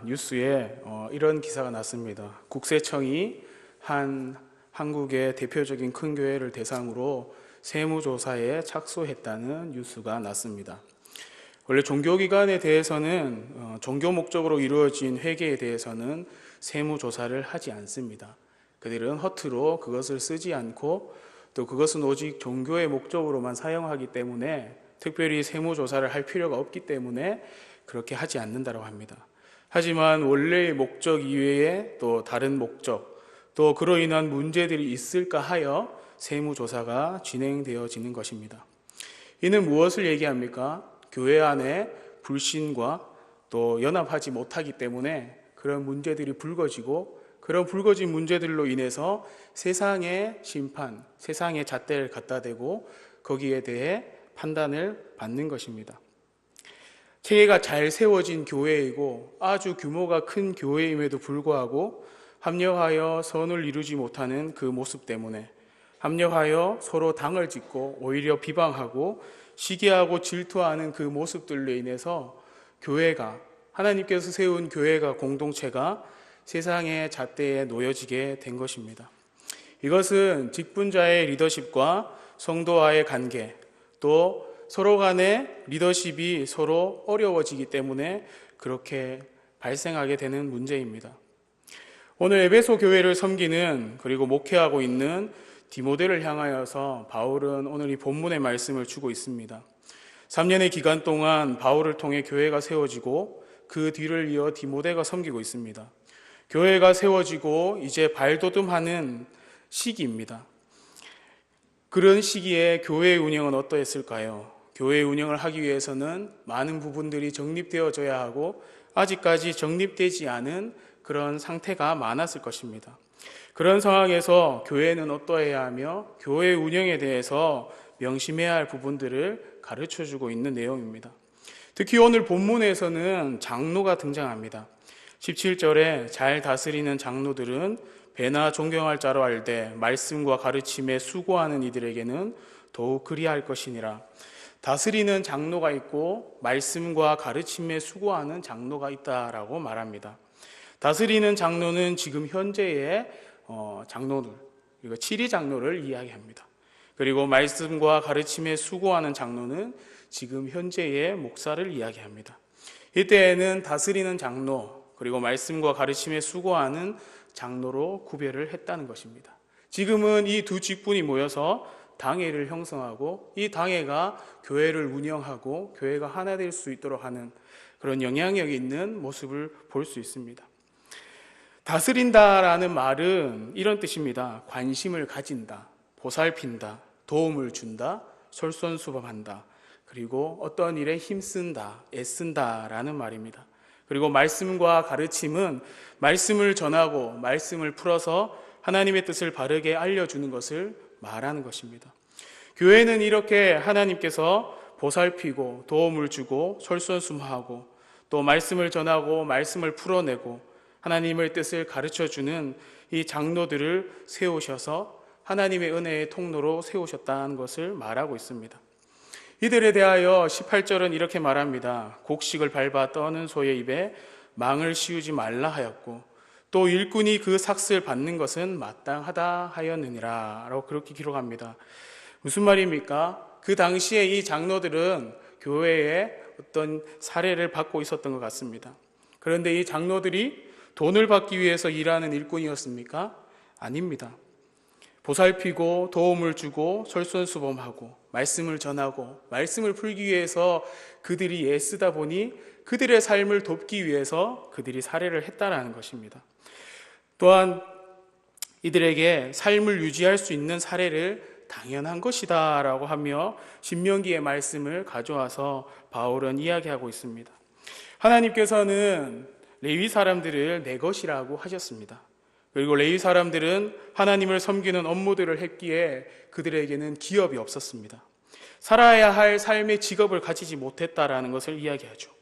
뉴스에 이런 기사가 났습니다. 국세청이 한국의 대표적인 큰 교회를 대상으로 세무조사에 착수했다는 뉴스가 났습니다. 원래 종교기관에 대해서는 종교 목적으로 이루어진 회계에 대해서는 세무조사를 하지 않습니다. 그들은 허투루 그것을 쓰지 않고 또 그것은 오직 종교의 목적으로만 사용하기 때문에 특별히 세무조사를 할 필요가 없기 때문에 그렇게 하지 않는다고 합니다. 하지만 원래의 목적 이외에 또 다른 목적, 또 그로 인한 문제들이 있을까 하여 세무조사가 진행되어지는 것입니다. 이는 무엇을 얘기합니까? 교회 안에 불신과 또 연합하지 못하기 때문에 그런 문제들이 불거지고 그런 불거진 문제들로 인해서 세상의 심판, 세상의 잣대를 갖다 대고 거기에 대해 판단을 받는 것입니다. 체계가 잘 세워진 교회이고 아주 규모가 큰 교회임에도 불구하고 합력하여 선을 이루지 못하는 그 모습 때문에 합력하여 서로 당을 짓고 오히려 비방하고 시기하고 질투하는 그 모습들로 인해서 교회가, 하나님께서 세운 교회가, 공동체가 세상의 잣대에 놓여지게 된 것입니다. 이것은 직분자의 리더십과 성도와의 관계, 또 서로 간의 리더십이 서로 어려워지기 때문에 그렇게 발생하게 되는 문제입니다. 오늘 에베소 교회를 섬기는 그리고 목회하고 있는 디모데를 향하여서 바울은 오늘 이 본문의 말씀을 주고 있습니다. 3년의 기간 동안 바울을 통해 교회가 세워지고 그 뒤를 이어 디모데가 섬기고 있습니다. 교회가 세워지고 이제 발돋움하는 시기입니다. 그런 시기에 교회의 운영은 어떠했을까요? 교회의 운영을 하기 위해서는 많은 부분들이 정립되어져야 하고 아직까지 정립되지 않은 그런 상태가 많았을 것입니다. 그런 상황에서 교회는 어떠해야 하며 교회 운영에 대해서 명심해야 할 부분들을 가르쳐주고 있는 내용입니다. 특히 오늘 본문에서는 장로가 등장합니다. 17절에 잘 다스리는 장로들은 배나 존경할 자로 알되 말씀과 가르침에 수고하는 이들에게는 더욱 그리할 것이니라. 다스리는 장로가 있고 말씀과 가르침에 수고하는 장로가 있다라고 말합니다. 다스리는 장로는 지금 현재의 장로들, 그리고 7위 장로를 이야기합니다. 그리고 말씀과 가르침에 수고하는 장로는 지금 현재의 목사를 이야기합니다. 이때에는 다스리는 장로, 그리고 말씀과 가르침에 수고하는 장로로 구별을 했다는 것입니다. 지금은 이 두 직분이 모여서 당회를 형성하고 이 당회가 교회를 운영하고 교회가 하나 될 수 있도록 하는 그런 영향력이 있는 모습을 볼 수 있습니다. 다스린다라는 말은 이런 뜻입니다. 관심을 가진다, 보살핀다, 도움을 준다, 솔선수범한다, 그리고 어떤 일에 힘쓴다, 애쓴다라는 말입니다. 그리고 말씀과 가르침은 말씀을 전하고 말씀을 풀어서 하나님의 뜻을 바르게 알려주는 것을 말하는 것입니다. 교회는 이렇게 하나님께서 보살피고 도움을 주고 솔선수범하고 또 말씀을 전하고 말씀을 풀어내고 하나님의 뜻을 가르쳐주는 이 장로들을 세우셔서 하나님의 은혜의 통로로 세우셨다는 것을 말하고 있습니다. 이들에 대하여 18절은 이렇게 말합니다. 곡식을 밟아 떠는 소의 입에 망을 씌우지 말라 하였고 또 일꾼이 그 삭슬 받는 것은 마땅하다 하였느니라 라고 그렇게 기록합니다. 무슨 말입니까? 그 당시에 이 장로들은 교회에 어떤 사례를 받고 있었던 것 같습니다. 그런데 이 장로들이 돈을 받기 위해서 일하는 일꾼이었습니까? 아닙니다. 보살피고 도움을 주고 솔선수범하고 말씀을 전하고 말씀을 풀기 위해서 그들이 애쓰다 보니 그들의 삶을 돕기 위해서 그들이 사례를 했다라는 것입니다. 또한 이들에게 삶을 유지할 수 있는 사례를 당연한 것이다 라고 하며 신명기의 말씀을 가져와서 바울은 이야기하고 있습니다. 하나님께서는 레위 사람들을 내 것이라고 하셨습니다. 그리고 레위 사람들은 하나님을 섬기는 업무들을 했기에 그들에게는 기업이 없었습니다. 살아야 할 삶의 직업을 가지지 못했다라는 것을 이야기하죠.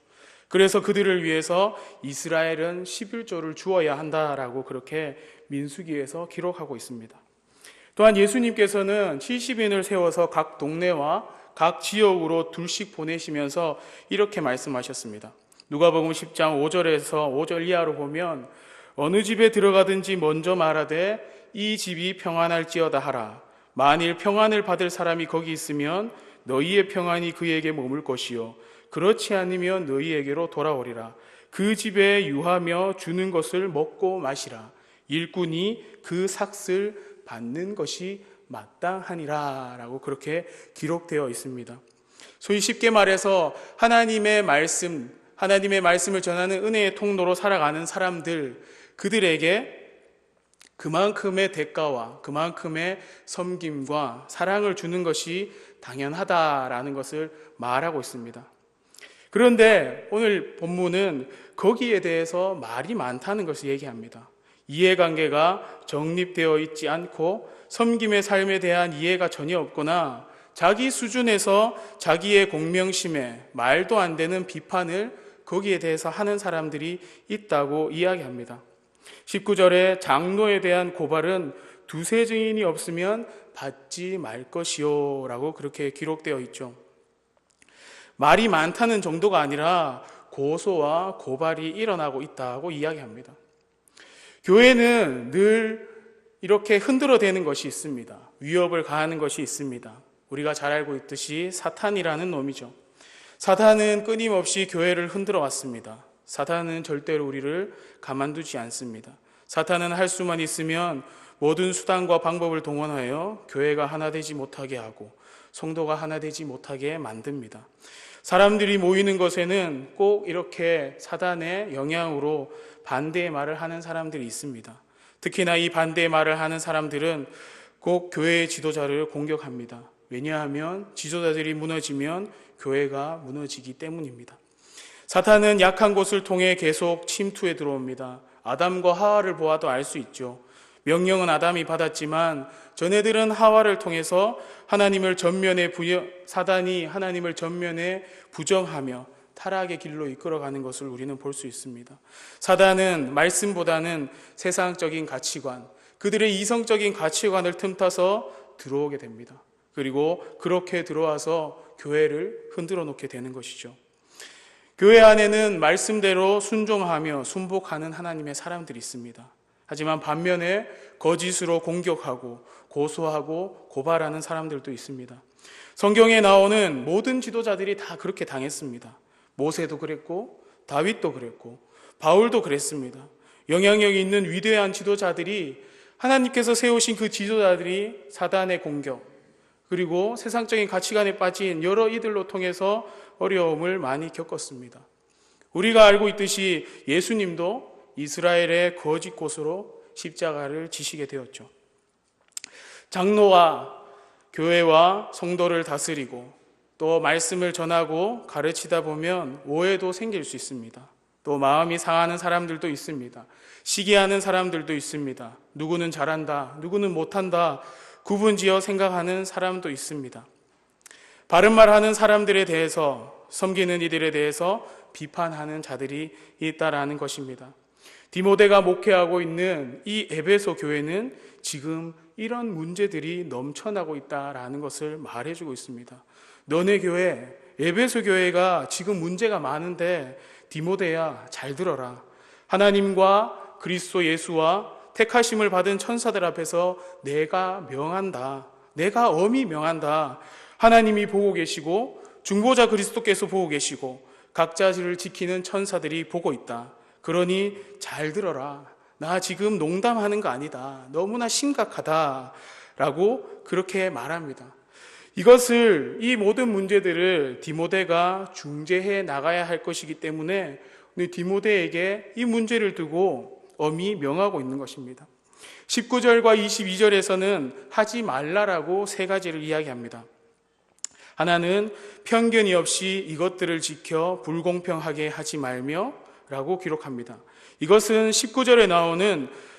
그래서 그들을 위해서 이스라엘은 11조를 주어야 한다라고 그렇게 민수기에서 기록하고 있습니다. 또한 예수님께서는 70인을 세워서 각 동네와 각 지역으로 둘씩 보내시면서 이렇게 말씀하셨습니다. 누가복음 10장 5절에서 5절 이하로 보면 어느 집에 들어가든지 먼저 말하되 이 집이 평안할지어다 하라. 만일 평안을 받을 사람이 거기 있으면 너희의 평안이 그에게 머물 것이요 그렇지 않으면 너희에게로 돌아오리라. 그 집에 유하며 주는 것을 먹고 마시라. 일꾼이 그 삭을 받는 것이 마땅하니라 라고 그렇게 기록되어 있습니다. 소위 쉽게 말해서 하나님의 말씀을 전하는 은혜의 통로로 살아가는 사람들, 그들에게 그만큼의 대가와 그만큼의 섬김과 사랑을 주는 것이 당연하다라는 것을 말하고 있습니다. 그런데 오늘 본문은 거기에 대해서 말이 많다는 것을 얘기합니다. 이해관계가 정립되어 있지 않고 섬김의 삶에 대한 이해가 전혀 없거나 자기 수준에서 자기의 공명심에 말도 안 되는 비판을 거기에 대해서 하는 사람들이 있다고 이야기합니다. 19절에 장로에 대한 고발은 두세 증인이 없으면 받지 말 것이요 라고 그렇게 기록되어 있죠. 말이 많다는 정도가 아니라 고소와 고발이 일어나고 있다고 이야기합니다. 교회는 늘 이렇게 흔들어대는 것이 있습니다. 위협을 가하는 것이 있습니다. 우리가 잘 알고 있듯이 사탄이라는 놈이죠. 사탄은 끊임없이 교회를 흔들어 왔습니다. 사탄은 절대로 우리를 가만두지 않습니다. 사탄은 할 수만 있으면 모든 수단과 방법을 동원하여 교회가 하나 되지 못하게 하고 성도가 하나 되지 못하게 만듭니다. 사람들이 모이는 것에는 꼭 이렇게 사단의 영향으로 반대의 말을 하는 사람들이 있습니다. 특히나 이 반대의 말을 하는 사람들은 꼭 교회의 지도자를 공격합니다. 왜냐하면 지도자들이 무너지면 교회가 무너지기 때문입니다. 사탄은 약한 곳을 통해 계속 침투해 들어옵니다. 아담과 하와를 보아도 알 수 있죠. 명령은 아담이 받았지만 전애들은 하와를 통해서 사단이 하나님을 전면에 부정하며 타락의 길로 이끌어가는 것을 우리는 볼 수 있습니다. 사단은 말씀보다는 세상적인 가치관, 그들의 이성적인 가치관을 틈타서 들어오게 됩니다. 그리고 그렇게 들어와서 교회를 흔들어 놓게 되는 것이죠. 교회 안에는 말씀대로 순종하며 순복하는 하나님의 사람들이 있습니다. 하지만 반면에 거짓으로 공격하고 고소하고 고발하는 사람들도 있습니다. 성경에 나오는 모든 지도자들이 다 그렇게 당했습니다. 모세도 그랬고 다윗도 그랬고 바울도 그랬습니다. 영향력이 있는 위대한 지도자들이, 하나님께서 세우신 그 지도자들이 사단의 공격, 그리고 세상적인 가치관에 빠진 여러 이들로 통해서 어려움을 많이 겪었습니다. 우리가 알고 있듯이 예수님도 이스라엘의 거짓 고수로 십자가를 지시게 되었죠. 장로와 교회와 성도를 다스리고 또 말씀을 전하고 가르치다 보면 오해도 생길 수 있습니다. 또 마음이 상하는 사람들도 있습니다. 시기하는 사람들도 있습니다. 누구는 잘한다, 누구는 못한다 구분지어 생각하는 사람도 있습니다. 바른 말하는 사람들에 대해서, 섬기는 이들에 대해서 비판하는 자들이 있다라는 것입니다. 디모데가 목회하고 있는 이 에베소 교회는 지금 이런 문제들이 넘쳐나고 있다라는 것을 말해주고 있습니다. 너네 교회, 에베소 교회가 지금 문제가 많은데 디모데야 잘 들어라. 하나님과 그리스도 예수와 택하심을 받은 천사들 앞에서 내가 명한다. 내가 엄히 명한다. 하나님이 보고 계시고 중보자 그리스도께서 보고 계시고 각자를 지키는 천사들이 보고 있다. 그러니 잘 들어라. 나 지금 농담하는 거 아니다. 너무나 심각하다. 라고 그렇게 말합니다. 이 모든 문제들을 디모데가 중재해 나가야 할 것이기 때문에 디모데에게 이 문제를 두고 엄히 명하고 있는 것입니다. 19절과 22절에서는 하지 말라라고 세 가지를 이야기합니다. 하나는 편견이 없이 이것들을 지켜 불공평하게 하지 말며 라고 기록합니다. 이것은 19절,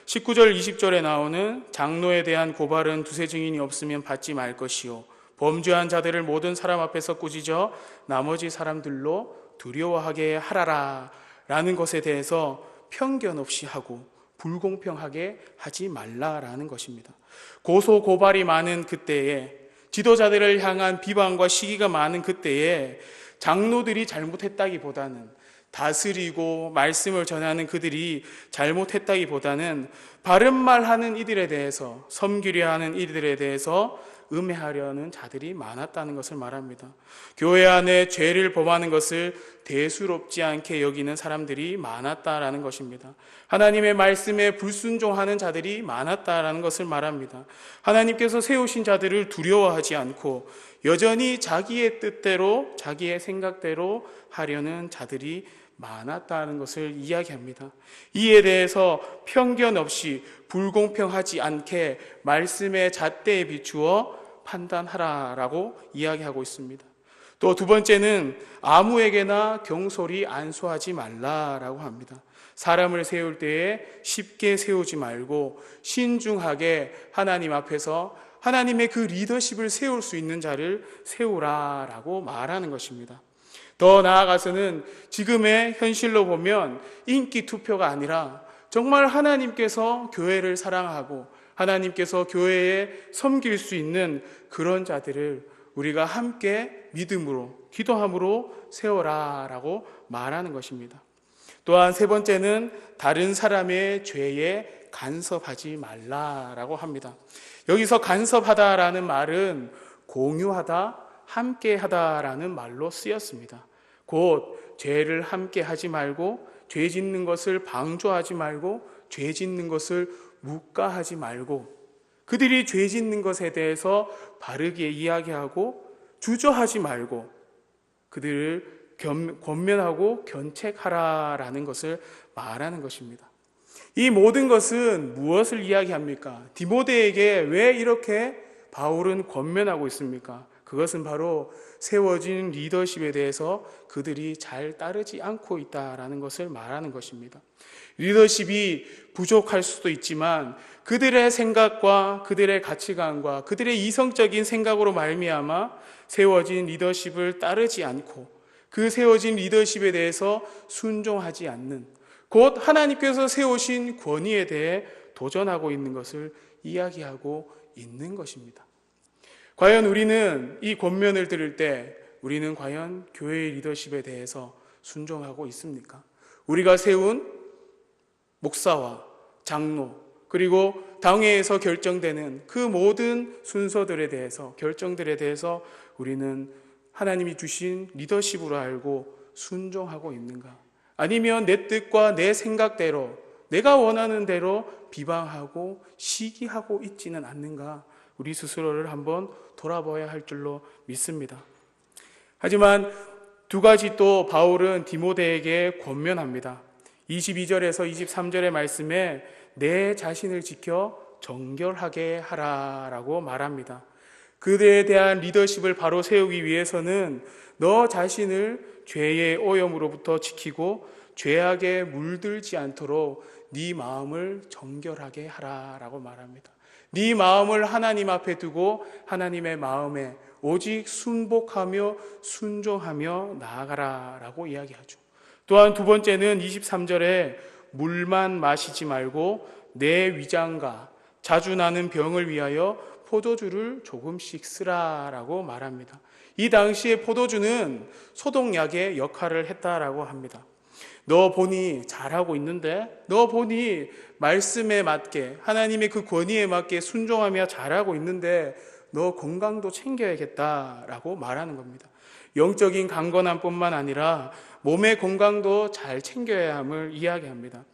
20절에 나오는 장로에 대한 고발은 두세 증인이 없으면 받지 말 것이요 범죄한 자들을 모든 사람 앞에서 꾸짖어 나머지 사람들로 두려워하게 하라라 라는 것에 대해서 편견 없이 하고 불공평하게 하지 말라라는 것입니다. 고소 고발이 많은 그때에, 지도자들을 향한 비방과 시기가 많은 그때에 장로들이 잘못했다기보다는 다스리고 말씀을 전하는 그들이 잘못했다기보다는 바른 말하는 이들에 대해서, 섬기려 하는 이들에 대해서 음해하려는 자들이 많았다는 것을 말합니다. 교회 안에 죄를 범하는 것을 대수롭지 않게 여기는 사람들이 많았다라는 것입니다. 하나님의 말씀에 불순종하는 자들이 많았다라는 것을 말합니다. 하나님께서 세우신 자들을 두려워하지 않고 여전히 자기의 뜻대로, 자기의 생각대로 하려는 자들이 많았다는 것을 이야기합니다. 이에 대해서 편견 없이 불공평하지 않게 말씀의 잣대에 비추어 판단하라라고 이야기하고 있습니다. 또 두 번째는 아무에게나 경솔히 안수하지 말라라고 합니다. 사람을 세울 때에 쉽게 세우지 말고 신중하게 하나님 앞에서 하나님의 그 리더십을 세울 수 있는 자를 세우라라고 말하는 것입니다. 더 나아가서는 지금의 현실로 보면 인기 투표가 아니라 정말 하나님께서 교회를 사랑하고 하나님께서 교회에 섬길 수 있는 그런 자들을 우리가 함께 믿음으로, 기도함으로 세워라라고 말하는 것입니다. 또한 세 번째는 다른 사람의 죄에 간섭하지 말라라고 합니다. 여기서 간섭하다라는 말은 공유하다, 함께하다라는 말로 쓰였습니다. 곧 죄를 함께하지 말고, 죄 짓는 것을 방조하지 말고, 죄 짓는 것을 묵과하지 말고, 그들이 죄 짓는 것에 대해서 바르게 이야기하고 주저하지 말고 그들을 권면하고 견책하라라는 것을 말하는 것입니다. 이 모든 것은 무엇을 이야기합니까? 디모데에게 왜 이렇게 바울은 권면하고 있습니까? 그것은 바로 세워진 리더십에 대해서 그들이 잘 따르지 않고 있다라는 것을 말하는 것입니다. 리더십이 부족할 수도 있지만 그들의 생각과 그들의 가치관과 그들의 이성적인 생각으로 말미암아 세워진 리더십을 따르지 않고 그 세워진 리더십에 대해서 순종하지 않는, 곧 하나님께서 세우신 권위에 대해 도전하고 있는 것을 이야기하고 있는 것입니다. 과연 우리는 이 권면을 들을 때 우리는 과연 교회의 리더십에 대해서 순종하고 있습니까? 우리가 세운 목사와 장로, 그리고 당회에서 결정되는 그 모든 순서들에 대해서, 결정들에 대해서 우리는 하나님이 주신 리더십으로 알고 순종하고 있는가? 아니면 내 뜻과 내 생각대로, 내가 원하는 대로 비방하고 시기하고 있지는 않는가? 우리 스스로를 한번 돌아봐야 할 줄로 믿습니다. 하지만 두 가지 또 바울은 디모데에게 권면합니다. 22절에서 23절의 말씀에 내 자신을 지켜 정결하게 하라라고 말합니다. 그들에 대한 리더십을 바로 세우기 위해서는 너 자신을 죄의 오염으로부터 지키고 죄악에 물들지 않도록 네 마음을 정결하게 하라라고 말합니다. 네 마음을 하나님 앞에 두고 하나님의 마음에 오직 순복하며 순종하며 나아가라라고 이야기하죠. 또한 두 번째는 23절에 물만 마시지 말고 내 위장과 자주 나는 병을 위하여 포도주를 조금씩 쓰라라고 말합니다. 이 당시에 포도주는 소독약의 역할을 했다라고 합니다. 너 보니 잘하고 있는데, 너 보니 말씀에 맞게 하나님의 그 권위에 맞게 순종하며 잘하고 있는데 너 건강도 챙겨야겠다라고 말하는 겁니다. 영적인 강건함뿐만 아니라 몸의 건강도 잘 챙겨야 함을 이야기합니다.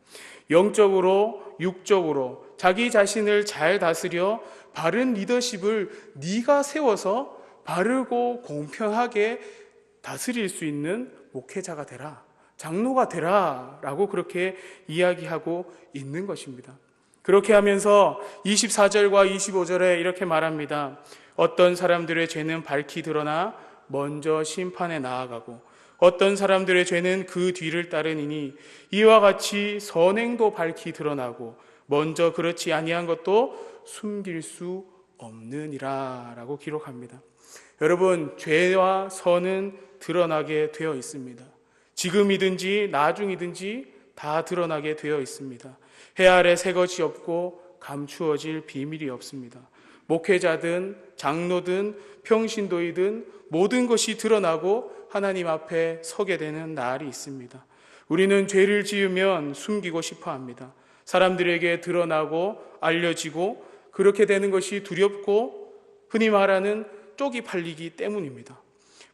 영적으로, 육적으로 자기 자신을 잘 다스려 바른 리더십을 네가 세워서 바르고 공평하게 다스릴 수 있는 목회자가 되라, 장로가 되라 라고 그렇게 이야기하고 있는 것입니다. 그렇게 하면서 24절과 25절에 이렇게 말합니다. 어떤 사람들의 죄는 밝히 드러나 먼저 심판에 나아가고 어떤 사람들의 죄는 그 뒤를 따르니니 이와 같이 선행도 밝히 드러나고 먼저 그렇지 아니한 것도 숨길 수 없느니라 라고 기록합니다. 여러분, 죄와 선은 드러나게 되어 있습니다. 지금이든지 나중이든지 다 드러나게 되어 있습니다. 해 아래 새 것이 없고 감추어질 비밀이 없습니다. 목회자든 장로든 평신도이든 모든 것이 드러나고 하나님 앞에 서게 되는 날이 있습니다. 우리는 죄를 지으면 숨기고 싶어 합니다. 사람들에게 드러나고 알려지고 그렇게 되는 것이 두렵고 흔히 말하는 쪽이 팔리기 때문입니다.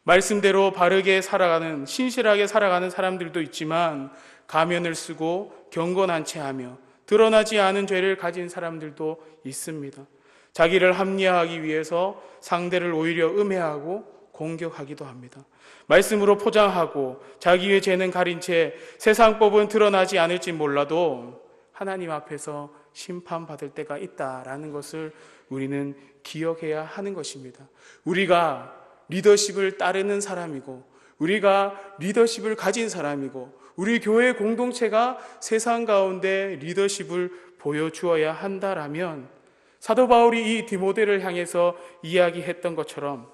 말씀대로 바르게 살아가는, 신실하게 살아가는 사람들도 있지만 가면을 쓰고 경건한 채 하며 드러나지 않은 죄를 가진 사람들도 있습니다. 자기를 합리화하기 위해서 상대를 오히려 음해하고 공격하기도 합니다. 말씀으로 포장하고 자기의 죄는 가린 채 세상법은 드러나지 않을지 몰라도 하나님 앞에서 심판받을 때가 있다라는 것을 우리는 기억해야 하는 것입니다. 우리가 리더십을 따르는 사람이고 우리가 리더십을 가진 사람이고 우리 교회 공동체가 세상 가운데 리더십을 보여주어야 한다라면 사도 바울이 이 디모데를 향해서 이야기했던 것처럼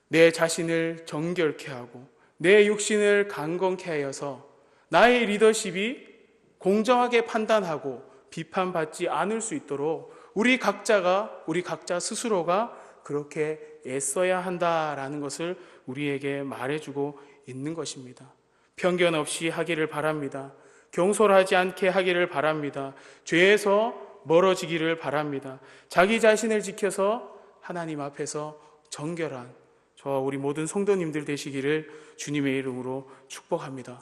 내 자신을 정결케 하고 내 육신을 강건케 하여서 나의 리더십이 공정하게 판단하고 비판받지 않을 수 있도록 우리 각자 스스로가 그렇게 애써야 한다라는 것을 우리에게 말해주고 있는 것입니다. 편견 없이 하기를 바랍니다. 경솔하지 않게 하기를 바랍니다. 죄에서 멀어지기를 바랍니다. 자기 자신을 지켜서 하나님 앞에서 정결한 저와 우리 모든 성도님들 되시기를 주님의 이름으로 축복합니다.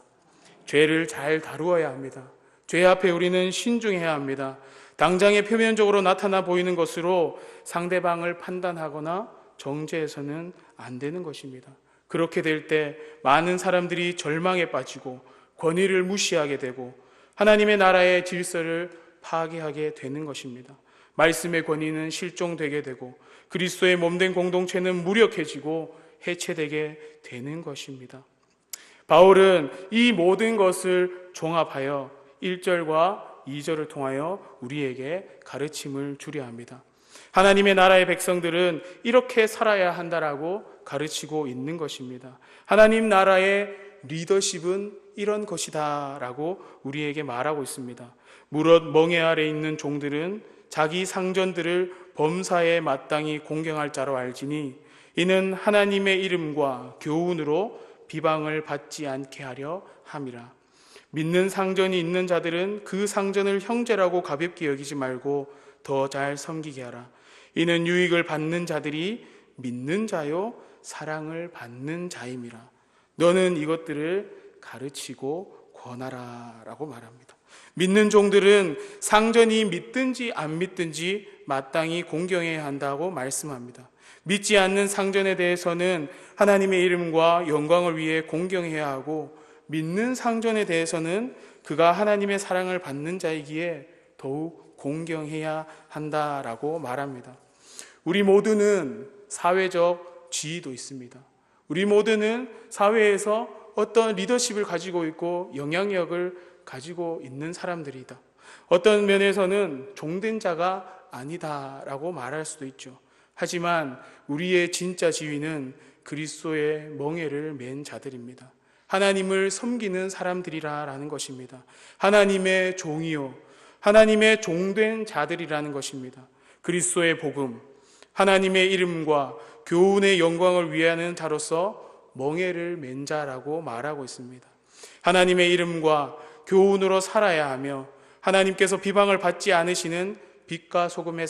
죄를 잘 다루어야 합니다. 죄 앞에 우리는 신중해야 합니다. 당장에 표면적으로 나타나 보이는 것으로 상대방을 판단하거나 정죄해서는 안 되는 것입니다. 그렇게 될 때 많은 사람들이 절망에 빠지고 권위를 무시하게 되고 하나님의 나라의 질서를 파괴하게 되는 것입니다. 말씀의 권위는 실종되게 되고 그리스도의 몸된 공동체는 무력해지고 해체되게 되는 것입니다. 바울은 이 모든 것을 종합하여 1절과 2절을 통하여 우리에게 가르침을 주려 합니다. 하나님의 나라의 백성들은 이렇게 살아야 한다라고 가르치고 있는 것입니다. 하나님 나라의 리더십은 이런 것이다 라고 우리에게 말하고 있습니다. 무릇 멍에 아래 있는 종들은 자기 상전들을 범사에 마땅히 공경할 자로 알지니 이는 하나님의 이름과 교훈으로 비방을 받지 않게 하려 함이라. 믿는 상전이 있는 자들은 그 상전을 형제라고 가볍게 여기지 말고 더 잘 섬기게 하라. 이는 유익을 받는 자들이 믿는 자요 사랑을 받는 자임이라. 너는 이것들을 가르치고 권하라 라고 말합니다. 믿는 종들은 상전이 믿든지 안 믿든지 마땅히 공경해야 한다고 말씀합니다. 믿지 않는 상전에 대해서는 하나님의 이름과 영광을 위해 공경해야 하고 믿는 상전에 대해서는 그가 하나님의 사랑을 받는 자이기에 더욱 공경해야 한다라고 말합니다. 우리 모두는 사회적 지위도 있습니다. 우리 모두는 사회에서 어떤 리더십을 가지고 있고 영향력을 가지고 있는 사람들이다. 어떤 면에서는 종된 자가 아니다라고 말할 수도 있죠. 하지만 우리의 진짜 지위는 그리스도의 멍에를 맨 자들입니다. 하나님을 섬기는 사람들이라는 것입니다. 하나님의 종이요 하나님의 종된 자들이라는 것입니다. 그리스도의 복음, 하나님의 이름과 교훈의 영광을 위하는 자로서 멍에를 맨 자라고 말하고 있습니다. 하나님의 이름과 교훈으로 살아야 하며 하나님께서 비방을 받지 않으시는 빛과 소금의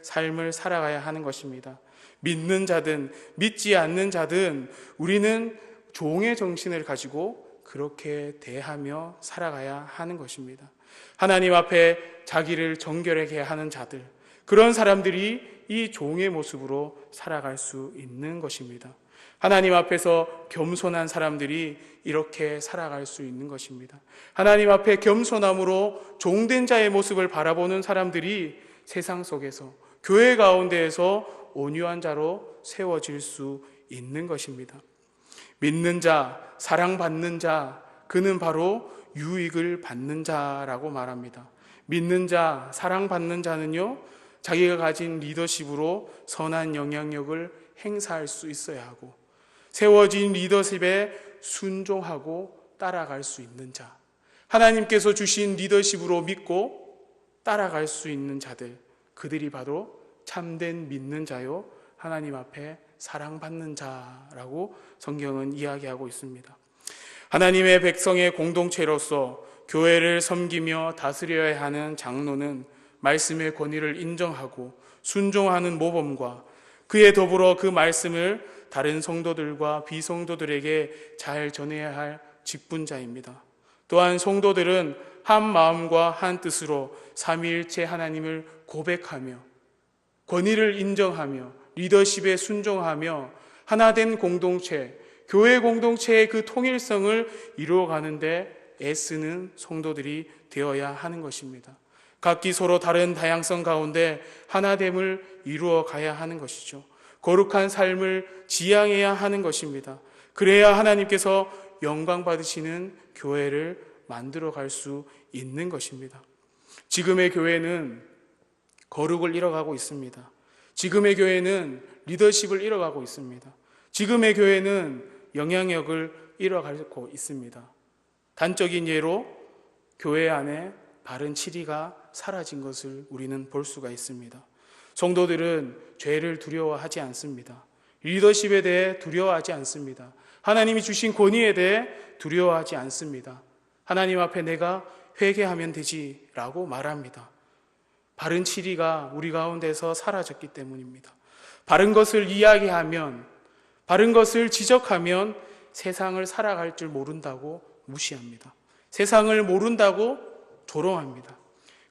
삶을 살아가야 하는 것입니다. 믿는 자든 믿지 않는 자든 우리는 종의 정신을 가지고 그렇게 대하며 살아가야 하는 것입니다. 하나님 앞에 자기를 정결하게 하는 자들, 그런 사람들이 이 종의 모습으로 살아갈 수 있는 것입니다. 하나님 앞에서 겸손한 사람들이 이렇게 살아갈 수 있는 것입니다. 하나님 앞에 겸손함으로 종된 자의 모습을 바라보는 사람들이 세상 속에서 교회 가운데에서 온유한 자로 세워질 수 있는 것입니다. 믿는 자, 사랑받는 자, 그는 바로 유익을 받는 자라고 말합니다. 믿는 자, 사랑받는 자는요, 자기가 가진 리더십으로 선한 영향력을 행사할 수 있어야 하고 세워진 리더십에 순종하고 따라갈 수 있는 자, 하나님께서 주신 리더십으로 믿고 따라갈 수 있는 자들, 그들이 바로 참된 믿는 자요 하나님 앞에 사랑받는 자라고 성경은 이야기하고 있습니다. 하나님의 백성의 공동체로서 교회를 섬기며 다스려야 하는 장로는 말씀의 권위를 인정하고 순종하는 모범과 그에 더불어 그 말씀을 다른 성도들과 비성도들에게 잘 전해야 할 직분자입니다. 또한 성도들은 한 마음과 한 뜻으로 삼위일체 하나님을 고백하며 권위를 인정하며 리더십에 순종하며 하나된 공동체, 교회 공동체의 그 통일성을 이루어가는데 애쓰는 성도들이 되어야 하는 것입니다. 각기 서로 다른 다양성 가운데 하나됨을 이루어 가야 하는 것이죠. 거룩한 삶을 지향해야 하는 것입니다. 그래야 하나님께서 영광 받으시는 교회를 만들어 갈 수 있는 것입니다. 지금의 교회는 거룩을 잃어가고 있습니다. 지금의 교회는 리더십을 잃어가고 있습니다. 지금의 교회는 영향력을 잃어가고 있습니다. 단적인 예로 교회 안에 바른 치리가 사라진 것을 우리는 볼 수가 있습니다. 성도들은 죄를 두려워하지 않습니다. 리더십에 대해 두려워하지 않습니다. 하나님이 주신 권위에 대해 두려워하지 않습니다. 하나님 앞에 내가 회개하면 되지라고 말합니다. 바른 치리가 우리 가운데서 사라졌기 때문입니다. 바른 것을 이야기하면, 바른 것을 지적하면 세상을 살아갈 줄 모른다고 무시합니다. 세상을 모른다고 조롱합니다.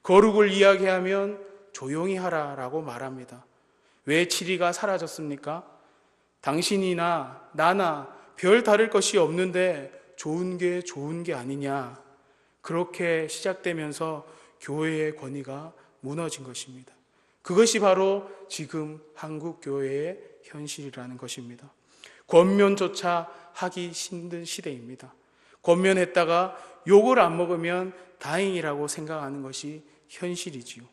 거룩을 이야기하면 조용히 하라라고 말합니다. 왜 치리가 사라졌습니까? 당신이나 나나 별 다를 것이 없는데 좋은 게 아니냐. 그렇게 시작되면서 교회의 권위가 무너진 것입니다. 그것이 바로 지금 한국 교회의 현실이라는 것입니다. 권면조차 하기 힘든 시대입니다. 권면했다가 욕을 안 먹으면 다행이라고 생각하는 것이 현실이지요.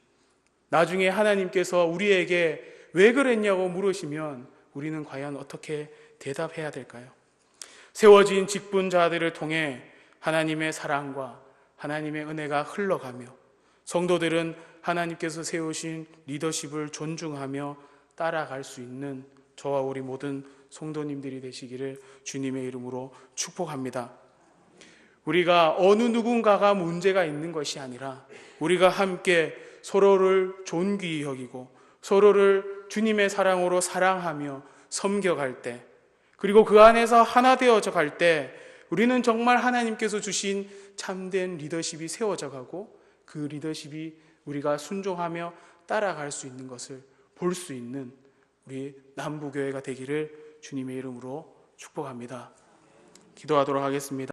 나중에 하나님께서 우리에게 왜 그랬냐고 물으시면 우리는 과연 어떻게 대답해야 될까요? 세워진 직분자들을 통해 하나님의 사랑과 하나님의 은혜가 흘러가며 성도들은 하나님께서 세우신 리더십을 존중하며 따라갈 수 있는 저와 우리 모든 성도님들이 되시기를 주님의 이름으로 축복합니다. 우리가 어느 누군가가 문제가 있는 것이 아니라 우리가 함께 서로를 존귀히 여기고 서로를 주님의 사랑으로 사랑하며 섬겨갈 때, 그리고 그 안에서 하나 되어져 갈 때 우리는 정말 하나님께서 주신 참된 리더십이 세워져 가고 그 리더십이 우리가 순종하며 따라갈 수 있는 것을 볼 수 있는 우리 남부교회가 되기를 주님의 이름으로 축복합니다. 기도하도록 하겠습니다.